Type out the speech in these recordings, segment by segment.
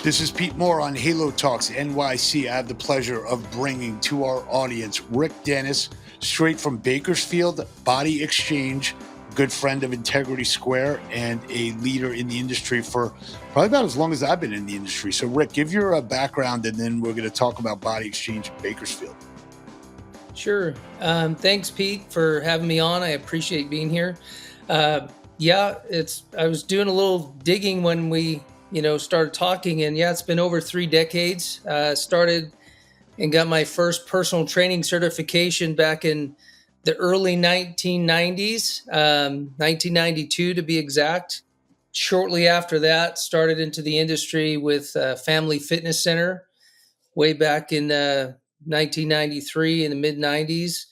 This is Pete Moore on Halo Talks NYC. I have the pleasure of bringing to our audience Rick Dennis, straight from Bakersfield, BodyXchange, good friend of Integrity Square, and a leader in the industry for probably about as long as I've been in the industry. So, Rick, give your background, and then we're going to talk about BodyXchange in Bakersfield. Sure. Thanks, Pete, for having me on. I appreciate being here. I was doing a little digging when we, started talking, and it's been over 3 decades. Started and got my first personal training certification back in the early 1990s, 1992 to be exact. Shortly after that, started into the industry with Family Fitness Center way back in 1993 in the mid 90s.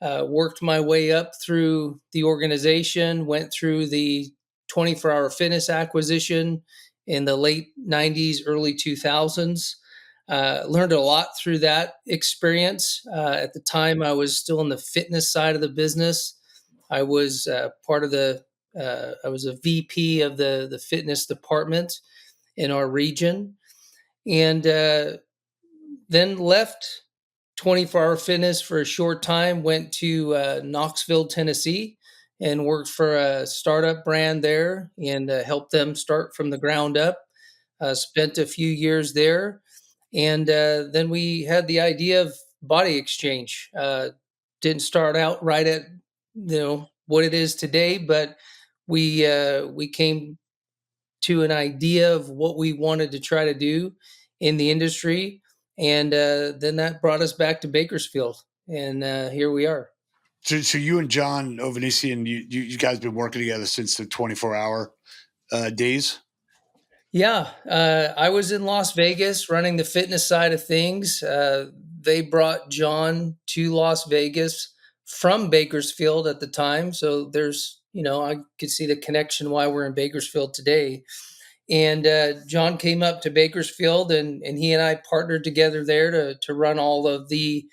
Worked my way up through the organization, went through the 24-hour fitness acquisition in the late 90s, early 2000s. Learned a lot through that experience. At the time, I was still in the fitness side of the business. I was I was a VP of the fitness department in our region, and then left 24-hour fitness for a short time, went to Knoxville, Tennessee, and worked for a startup brand there and helped them start from the ground up. Spent a few years there. And then we had the idea of BodyXchange. Didn't start out right at what it is today, but we came to an idea of what we wanted to try to do in the industry, and then that brought us back to Bakersfield, and here we are. So you and John Ovanisian, you guys been working together since the 24-hour days? Yeah, I was in Las Vegas running the fitness side of things. They brought John to Las Vegas from Bakersfield at the time. So I could see the connection why we're in Bakersfield today. And John came up to Bakersfield, and he and I partnered together there to run all of the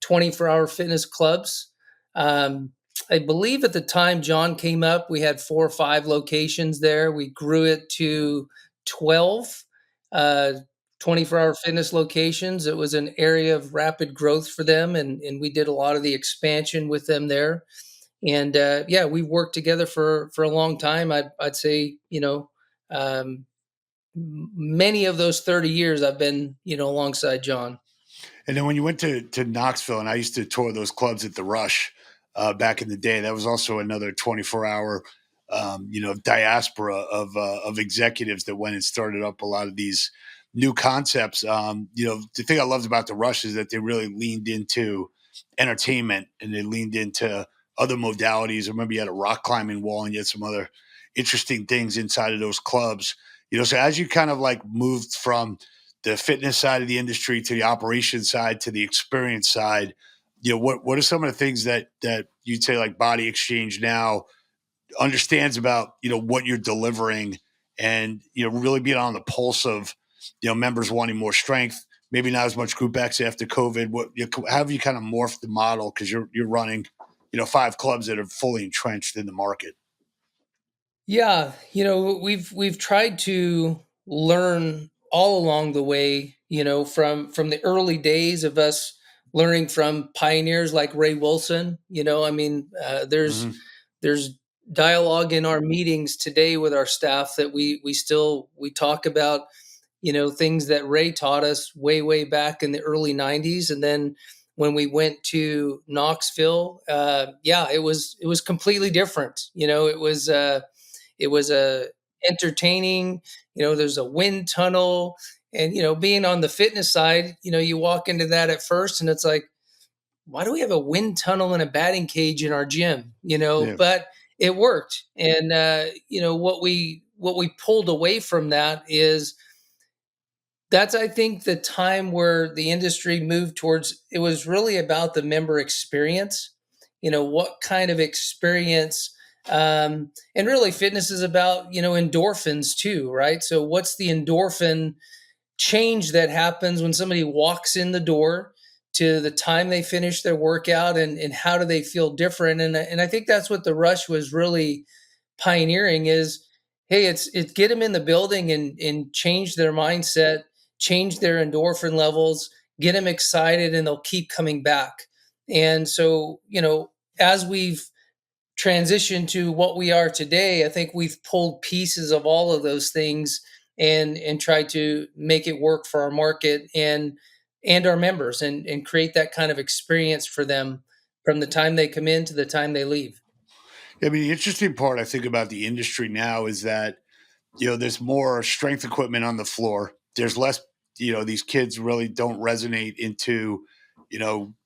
24-hour fitness clubs. I believe at the time John came up, we had 4 or 5 locations there. We grew it to 12 uh, 24-hour fitness locations. It was an area of rapid growth for them, and we did a lot of the expansion with them there. And we've worked together for a long time. I'd say, um, many of those 30 years I've been, alongside John. And then when you went to Knoxville, and I used to tour those clubs at the Rush back in the day, that was also another 24-hour, diaspora of executives that went and started up a lot of these new concepts. The thing I loved about the Rush is that they really leaned into entertainment and they leaned into other modalities. I remember you had a rock climbing wall and you had some other interesting things inside of those clubs. So as you kind of like moved from the fitness side of the industry to the operations side to the experience side, what are some of the things that you'd say like BodyXchange now understands about what you're delivering, and really being on the pulse of members wanting more strength, maybe not as much group X after COVID. How have you kind of morphed the model, because you're running 5 clubs that are fully entrenched in the market? Yeah, we've tried to learn all along the way, from the early days of us learning from pioneers like Ray Wilson. Mhm. There's dialogue in our meetings today with our staff that we talk about, things that Ray taught us way back in the early 90s. And then when we went to Knoxville, it was completely different. It was entertaining. There's a wind tunnel, and being on the fitness side, you walk into that at first, and it's like, why do we have a wind tunnel and a batting cage in our gym? Yeah. But it worked, and what we pulled away from that is that's, I think, the time where the industry moved towards, it was really about the member experience. What kind of experience, and really fitness is about, endorphins too, right? So what's the endorphin change that happens when somebody walks in the door to the time they finish their workout, and how do they feel different? And I think that's what the Rush was really pioneering is, hey, it's get them in the building and change their mindset, change their endorphin levels, get them excited, and they'll keep coming back. And so, as we've transitioned to what we are today, I think we've pulled pieces of all of those things and tried to make it work for our market and our members, and create that kind of experience for them from the time they come in to the time they leave. I mean, the interesting part I think about the industry now is that, there's more strength equipment on the floor. There's less, these kids really don't resonate into,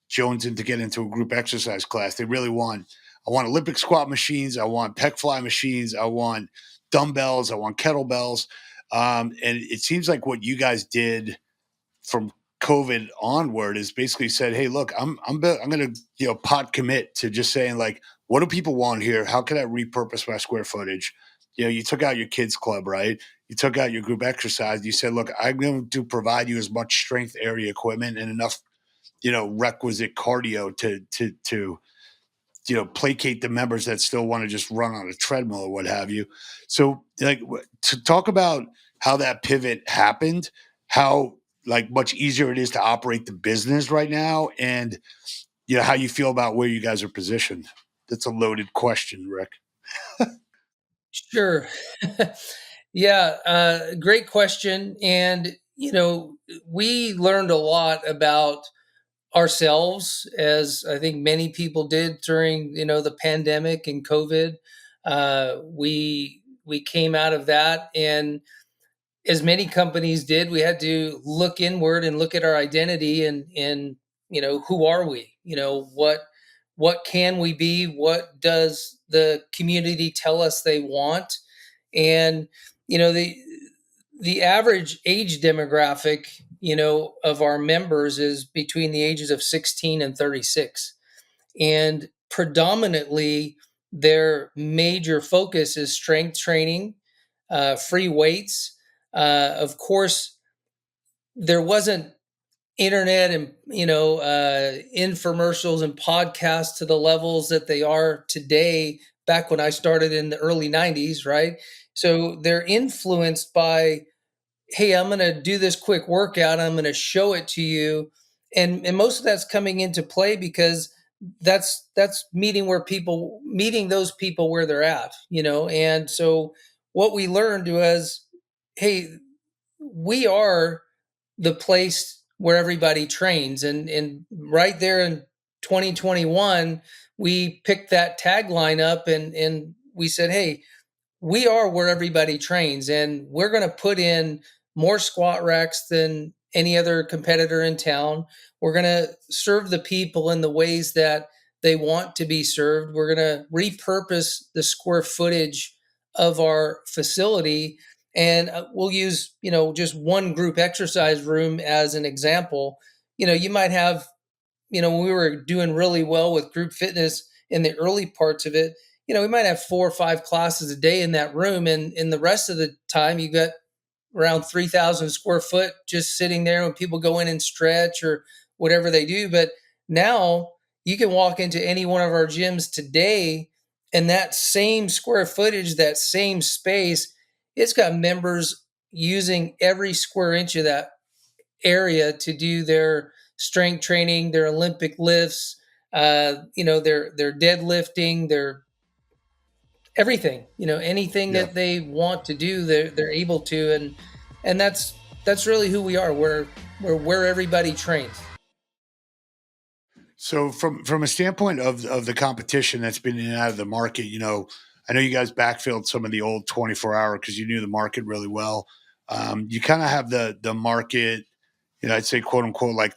jonesing to get into a group exercise class. They really I want Olympic squat machines. I want pec fly machines. I want dumbbells. I want kettlebells. And it seems like what you guys did from COVID onward is basically said, "Hey, look, I'm going to pot commit to just saying like, what do people want here? How can I repurpose my square footage?" You took out your kids club, right? You took out your group exercise. You said, "Look, I'm going to provide you as much strength area equipment and enough, requisite cardio to placate the members that still want to just run on a treadmill or what have you." So, like, to talk about how that pivot happened, how like much easier it is to operate the business right now, and how you feel about where you guys are positioned. That's a loaded question, Rick. Sure. Yeah, great question. And, we learned a lot about ourselves, as I think many people did during, the pandemic and COVID. We came out of that, and as many companies did, we had to look inward and look at our identity, and who are we? What can we be? What does the community tell us they want? And the average age demographic, of our members is between the ages of 16 and 36. And predominantly, their major focus is strength training, free weights. Of course, there wasn't internet and infomercials and podcasts to the levels that they are today back when I started in the early 90s, right? So they're influenced by, hey, I'm going to do this quick workout, I'm going to show it to you. And most of that's coming into play because that's meeting those people where they're at, and so what we learned was, hey, we are the place where everybody trains. And right there in 2021, we picked that tagline up, and we said, hey, we are where everybody trains, and we're going to put in more squat racks than any other competitor in town. We're going to serve the people in the ways that they want to be served. We're going to repurpose the square footage of our facility, and we'll use, just one group exercise room as an example. You might have, when we were doing really well with group fitness in the early parts of it, we might have 4 or 5 classes a day in that room. And in the rest of the time, you got around 3,000 square foot just sitting there when people go in and stretch or whatever they do. But now you can walk into any one of our gyms today, and that same square footage, that same space, it's got members using every square inch of that area to do their strength training, their Olympic lifts, their deadlifting, their everything, anything Yeah. that they want to do, they're able to. And that's really who we are. We're where everybody trains. So from a standpoint of the competition that's been in and out of the market, I know you guys backfilled some of the old 24-hour because you knew the market really well. You kind of have the market, I'd say quote unquote, like,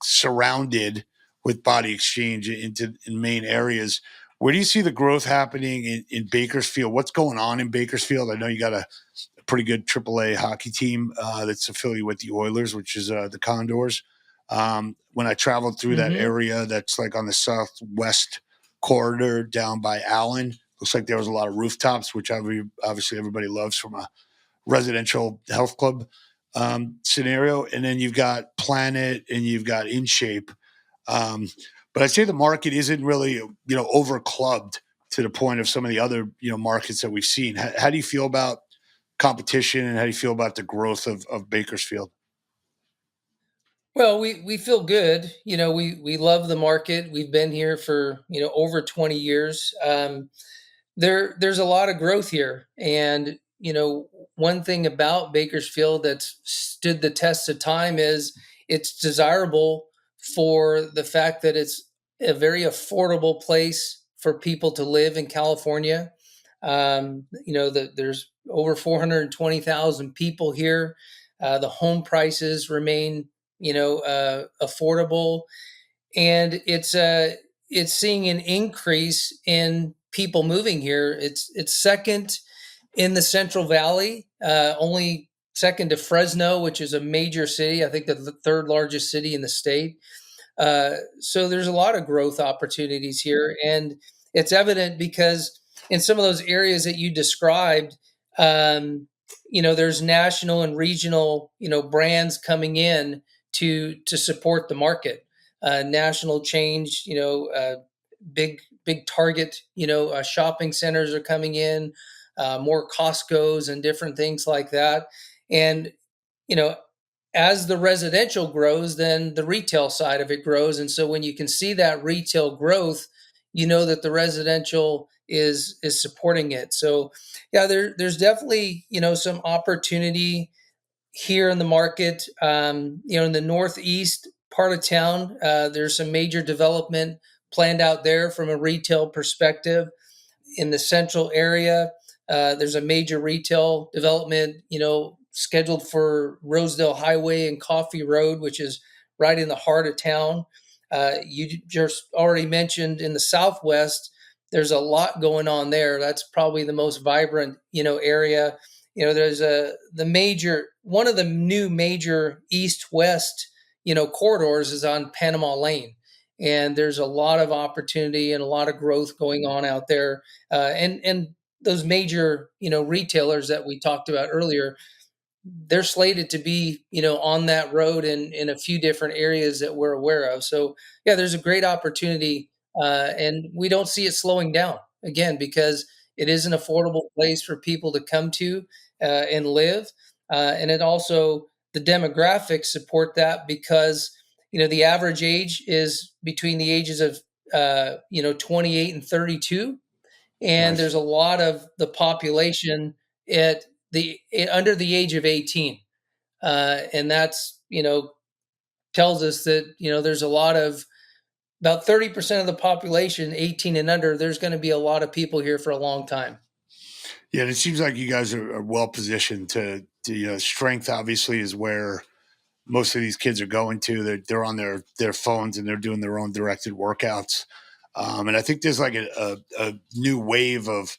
surrounded with BodyXchange in main areas. Where do you see the growth happening in Bakersfield? What's going on in Bakersfield? I know you got a pretty good AAA hockey team that's affiliated with the Oilers, which is the Condors. When I traveled through that Hmm. area, that's like on the southwest corridor down by Allen, looks like there was a lot of rooftops, which obviously everybody loves from a residential health club scenario. And then you've got Planet and you've got InShape. Um, but I'd say the market isn't really, over clubbed to the point of some of the other, markets that we've seen. How do you feel about competition, and how do you feel about the growth of Bakersfield? Well, we feel good. We love the market. We've been here for over 20 years. There's a lot of growth here, and one thing about Bakersfield that's stood the test of time is it's desirable for the fact that it's a very affordable place for people to live in California. There's over 420,000 people here. The home prices remain affordable, and it's seeing an increase in people moving here. It's second in the Central Valley, only second to Fresno, which is a major city. I think the third largest city in the state. So there's a lot of growth opportunities here, and it's evident because in some of those areas that you described, um, there's national and regional, brands coming in to support the market. National change, big Target, shopping centers are coming in, more Costco's and different things like that, and you know as the residential grows, then the retail side of it grows. And so when you can see that retail growth, that the residential is supporting it. So yeah, there's definitely, some opportunity here in the market. In the northeast part of town, there's some major development planned out there from a retail perspective. In the central area, there's a major retail development, scheduled for Rosedale Highway and Coffee Road, which is right in the heart of town. You just already mentioned in the Southwest, there's a lot going on there. That's probably the most vibrant, area. There's one of the new major east-west, corridors is on Panama Lane. And there's a lot of opportunity and a lot of growth going on out there. And those major, retailers that we talked about earlier, they're slated to be, on that road in a few different areas that we're aware of. So yeah, there's a great opportunity, and we don't see it slowing down again because it is an affordable place for people to come to and live, and it also the demographics support that because the average age is between the ages of 28 and 32, and Nice. there's a lot of the population at under the age of 18, and that's tells us that there's a lot of about 30% of the population 18 and under. There's going to be a lot of people here for a long time. Yeah, and it seems like you guys are well positioned to strength obviously is where most of these kids are going to. They're on their phones and they're doing their own directed workouts. And I think there's like a new wave of,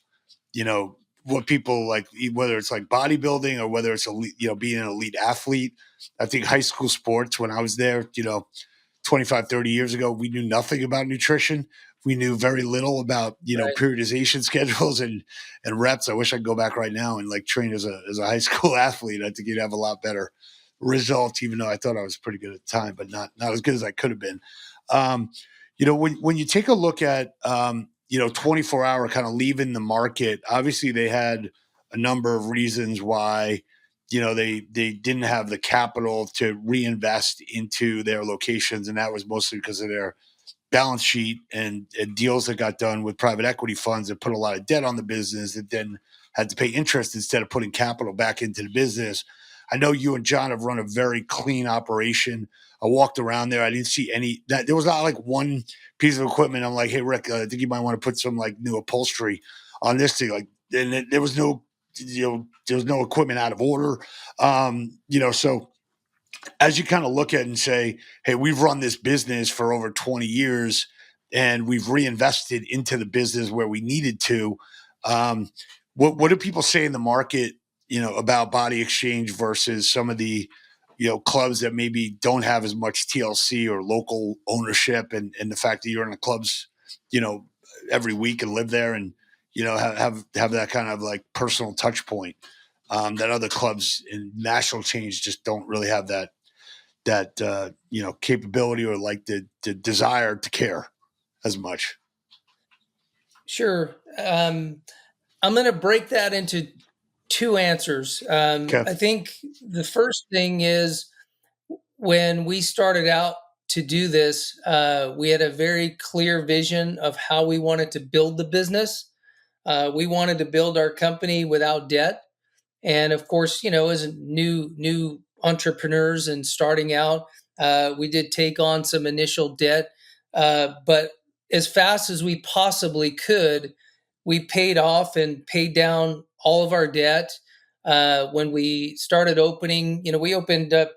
what people like, whether it's like bodybuilding or whether it's elite, being an elite athlete. I think high school sports, when I was there, 25, 30 years ago, we knew nothing about nutrition. We knew very little about, Right. periodization schedules and reps. I wish I could go back right now and like train as a high school athlete. I think you'd have a lot better results, even though I thought I was pretty good at the time, but not as good as I could have been. Um, when you take a look at 24-hour kind of leaving the market, obviously they had a number of reasons why they didn't have the capital to reinvest into their locations, and that was mostly because of their balance sheet and deals that got done with private equity funds that put a lot of debt on the business that then had to pay interest instead of putting capital back into the business. I know you and John have run a very clean operation. I walked around there. I didn't see any that there was not like one piece of equipment. I'm like, hey Rick, I think you might want to put some like new upholstery on this thing. Like, and there was no, there was no equipment out of order. So as you kind of look at it and say, hey, we've run this business for over 20 years and we've reinvested into the business where we needed to. Um, what do people say in the market, about BodyXchange versus some of the, clubs that maybe don't have as much TLC or local ownership and the fact that you're in the clubs, you know, every week and live there and, have that kind of like personal touch point that other clubs in national chains just don't really have that capability or like the desire to care as much. Sure. I'm going to break that into two answers. Okay. I think the first thing is when we started out to do this, we had a very clear vision of how we wanted to build the business. We wanted to build our company without debt. And of course, as new entrepreneurs and starting out, we did take on some initial debt, but as fast as we possibly could, we paid off and paid down all of our debt. When we started opening, we opened up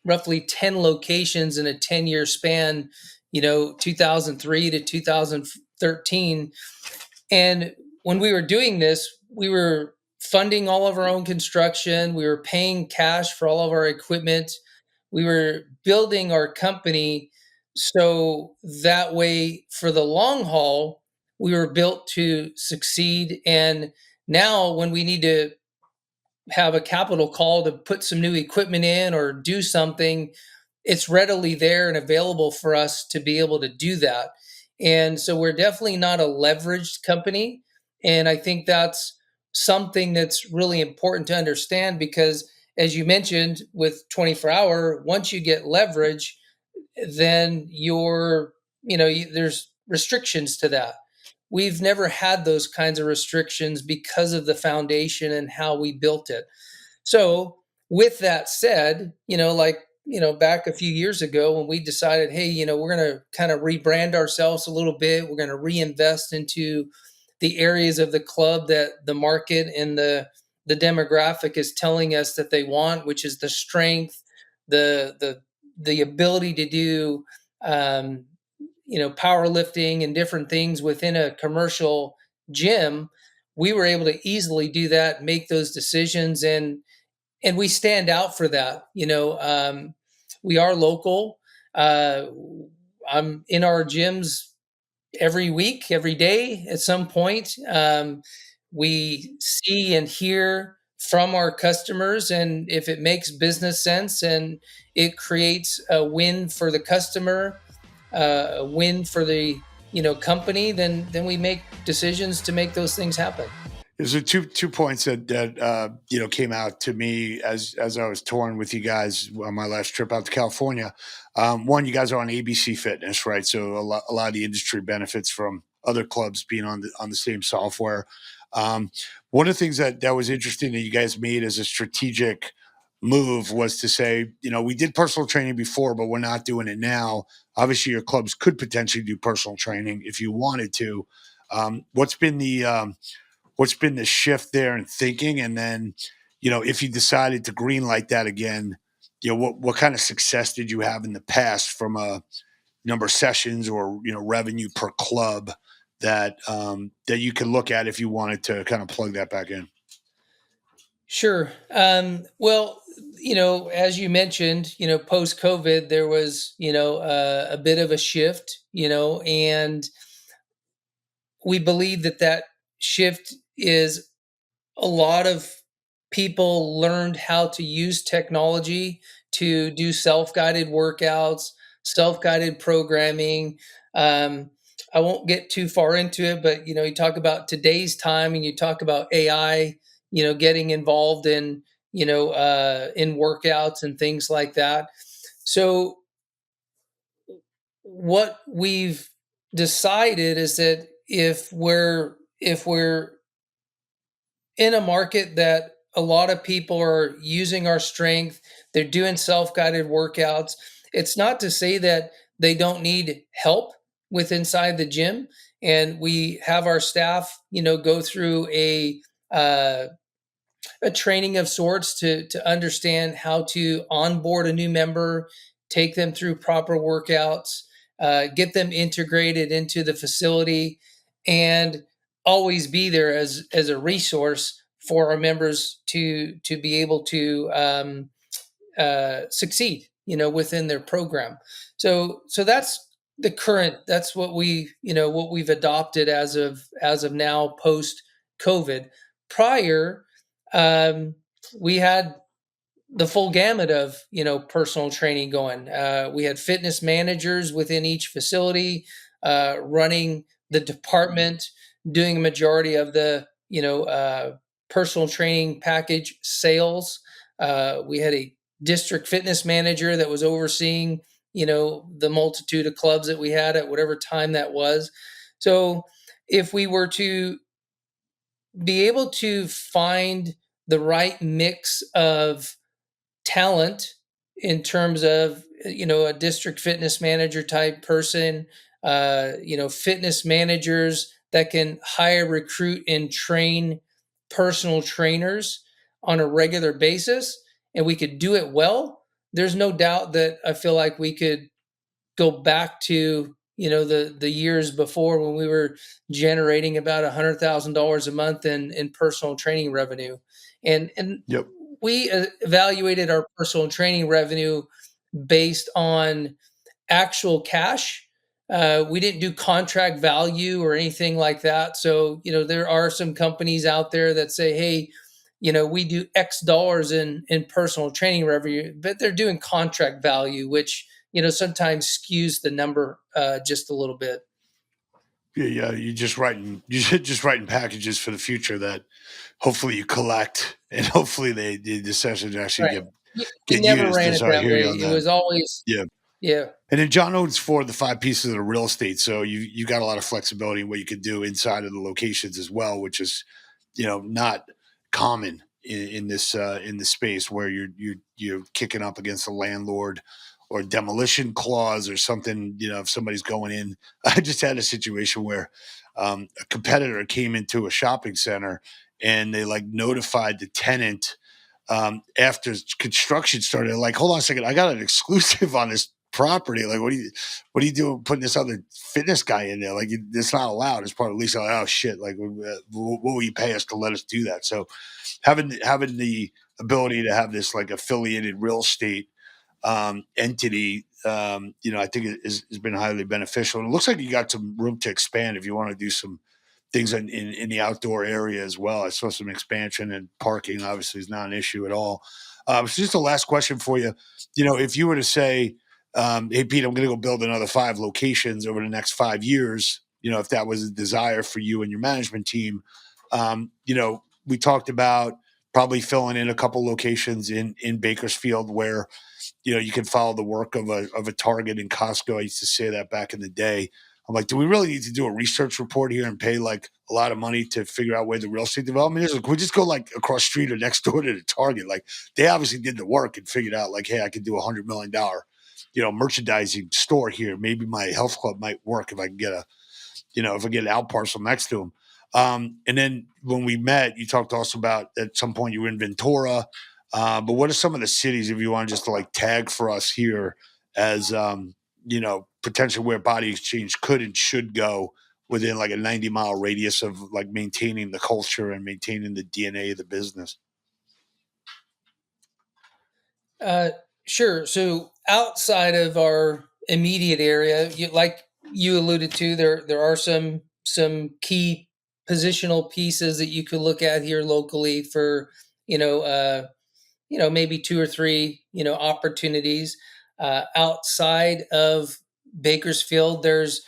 roughly 10 locations in a 10-year span, 2003 to 2013. And when we were doing this, we were funding all of our own construction. We were paying cash for all of our equipment. We were building our company so that way, for the long haul, we were built to succeed. And now, when we need to have a capital call to put some new equipment in or do something, it's readily there and available for us to be able to do that. And so we're definitely not a leveraged company. And I think that's something that's really important to understand because, as you mentioned, with 24-hour, once you get leverage, then there's restrictions to that. We've never had those kinds of restrictions because of the foundation and how we built it. So, with that said, back a few years ago when we decided, hey, we're going to kind of rebrand ourselves a little bit, we're going to reinvest into the areas of the club that the market and the demographic is telling us that they want, which is the strength, the ability to do, powerlifting and different things within a commercial gym. We were able to easily do that, make those decisions, and we stand out for that. We are local. uh, I'm in our gyms every week, every day at some point. We see and hear from our customers, and if it makes business sense and it creates a win for the customer, a win for the company, then we make decisions to make those things happen. There's a two points that came out to me as I was touring with you guys on my last trip out to California. One, you guys are on ABC Fitness, right? So a lot of the industry benefits from other clubs being on the same software. Um, One of the things that was interesting that you guys made as a strategic move was to say, we did personal training before, but we're not doing it now. Obviously, your clubs could potentially do personal training if you wanted to. What's been the shift there in thinking? And then, if you decided to green light that again, what kind of success did you have in the past from a number of sessions or, revenue per club that you could look at if you wanted to kind of plug that back in? Sure. Well, as you mentioned, post COVID, there was, a bit of a shift, and we believe that shift is a lot of people learned how to use technology to do self-guided workouts, self-guided programming. Um, I won't get too far into it, but you talk about today's time, and you talk about AI, getting involved in workouts and things like that. So what we've decided is that if we're in a market that a lot of people are using our strength, they're doing self-guided workouts. It's not to say that they don't need help with inside the gym. And we have our staff, go through uh, a training of sorts to understand how to onboard a new member, take them through proper workouts, get them integrated into the facility, and always be there as a resource for our members to be able to succeed, within their program. So that's the current. That's what we've adopted as of now, post COVID. Prior, um, we had the full gamut of personal training going. We had fitness managers within each facility, running the department, doing a majority of the personal training package sales. We had a district fitness manager that was overseeing, the multitude of clubs that we had at whatever time that was. So if we were to be able to find the right mix of talent in terms of, a district fitness manager type person, fitness managers that can hire, recruit, and train personal trainers on a regular basis, and we could do it well. There's no doubt that I feel like we could go back to, the years before when we were generating about $100,000 a month in personal training revenue. And Yep. we evaluated our personal training revenue based on actual cash. We didn't do contract value or anything like that. So, there are some companies out there that say, hey, we do X dollars in personal training revenue, but they're doing contract value, which, sometimes skews the number just a little bit. Yeah, yeah. You're just writing packages for the future that hopefully you collect, and hopefully the sessions actually Right. We get never used. ran And it so I that hear you way. on It that. was always, Yeah. yeah, And then John owns four of the five pieces of the real estate, so you got a lot of flexibility in what you could do inside of the locations as well, which is not common in this space where you're kicking up against a landlord or demolition clause or something. If somebody's going in, I just had a situation where a competitor came into a shopping center and they like notified the tenant after construction started. Like, hold on a second, I got an exclusive on this property. Like, what are you doing putting this other fitness guy in there? Like, it's not allowed as part of the lease. I'm like, oh shit! Like, what will you pay us to let us do that? So, having the ability to have this like affiliated real estate entity, I think has been highly beneficial. And it looks like you got some room to expand if you want to do some things in the outdoor area as well. I saw some expansion, and parking obviously is not an issue at all. So just the last question for you. If you were to say, hey, Pete, I'm going to go build another 5 locations over the next 5 years, if that was a desire for you and your management team, we talked about probably filling in a couple locations in Bakersfield where you can follow the work of a Target and Costco. I used to say that back in the day. I'm like, do we really need to do a research report here and pay like a lot of money to figure out where the real estate development is? Like, can we just go like across street or next door to the Target? Like, they obviously did the work and figured out like, hey, I could do $100 million, merchandising store here. Maybe my health club might work if I can get if I get an out parcel next to them. And then when we met, you talked also about at some point you were in Ventura. But what are some of the cities, if you want just to like tag for us here as, potentially where BodyXchange could and should go within like a 90-mile radius of like maintaining the culture and maintaining the DNA of the business? Uh, sure. So outside of our immediate area, like you alluded to, there are some key positional pieces that you could look at here locally for, you know uh, maybe two or three, opportunities outside of Bakersfield. There's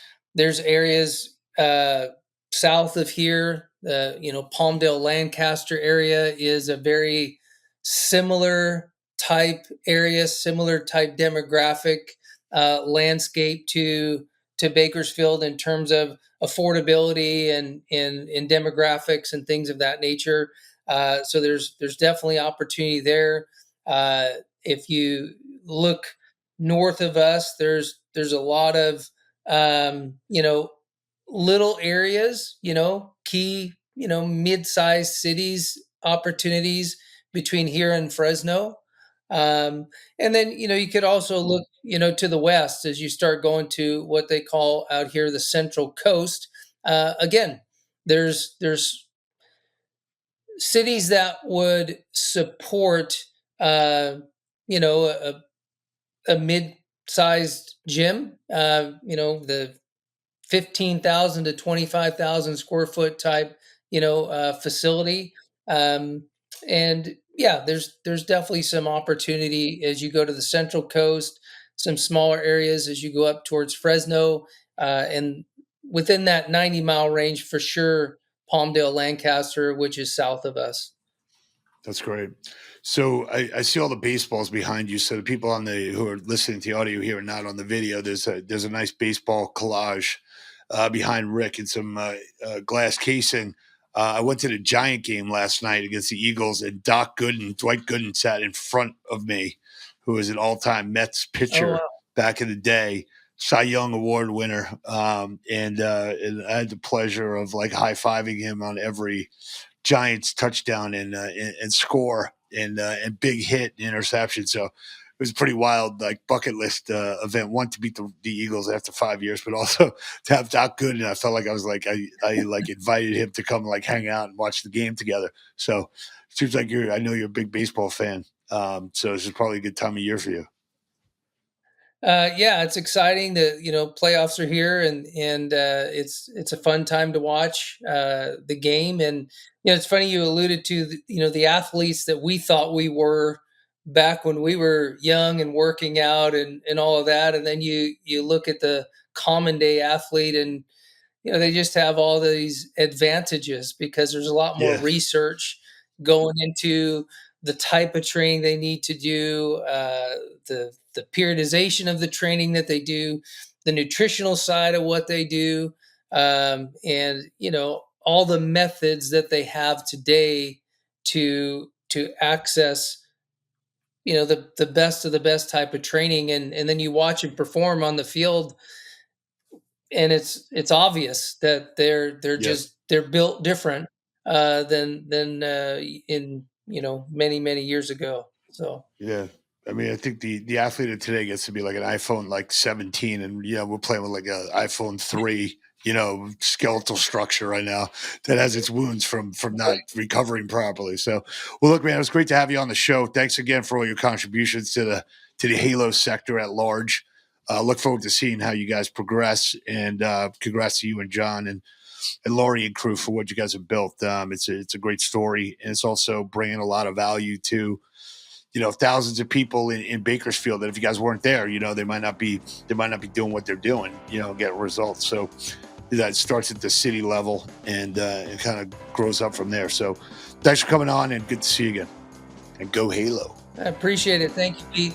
areas south of here. Palmdale, Lancaster area is a very similar type area, similar type demographic landscape to Bakersfield in terms of affordability and demographics and things of that nature. So there's definitely opportunity there. If you look north of us, there's a lot of little areas, key, mid-sized cities opportunities between here and Fresno. And then, you could also look, to the west as you start going to what they call out here the Central Coast. Again, there's cities that would support, uh, a mid-sized gym. The 15,000 to 25,000 square foot type, facility. Um, and yeah, there's definitely some opportunity as you go to the Central Coast, some smaller areas as you go up towards Fresno, and within that 90-mile range for sure, Palmdale, Lancaster, which is south of us. That's great. So I see all the baseballs behind you. So the people on the who are listening to the audio here and not on the video, there's a nice baseball collage behind Rick and some glass casing. I went to the Giant game last night against the Eagles, and Dwight Gooden sat in front of me, who is an all-time Mets Oh, pitcher wow. back in the day, Cy Young Award winner, and I had the pleasure of like high fiving him on every Giants touchdown and score and big hit and interception. So it was a pretty wild like bucket list event. One to beat the Eagles after 5 years, but also to have Doc Good. And I felt like I was like I like invited him to come like hang out and watch the game together. So it seems like I know you're a big baseball fan. So this is probably a good time of year for you. Yeah, it's exciting that playoffs are here, and it's a fun time to watch the game. And it's funny you alluded to the athletes that we thought we were back when we were young and working out and all of that, and then you look at the common day athlete, and they just have all these advantages because there's a lot more Yeah. research going into the type of training they need to do, the periodization of the training that they do, the nutritional side of what they do, and all the methods that they have today to access the best of the best type of training, and then you watch them perform on the field, and it's obvious that they're Yeah. just they're built different than in many years ago. So Yeah. I mean, I think the athlete of today gets to be like an iPhone like 17, and we're playing with like a iPhone 3, skeletal structure right now that has its wounds from not recovering properly. So, well, look, man, it was great to have you on the show. Thanks again for all your contributions to the Halo sector at large. Look forward to seeing how you guys progress, and congrats to you and John and Laurie and crew for what you guys have built. It's a great story, and it's also bringing a lot of value to thousands of people in Bakersfield that if you guys weren't there, they might not be doing what they're doing, get results. So that starts at the city level and kind of grows up from there. So thanks for coming on and good to see you again. And go Halo. I appreciate it. Thank you, Pete.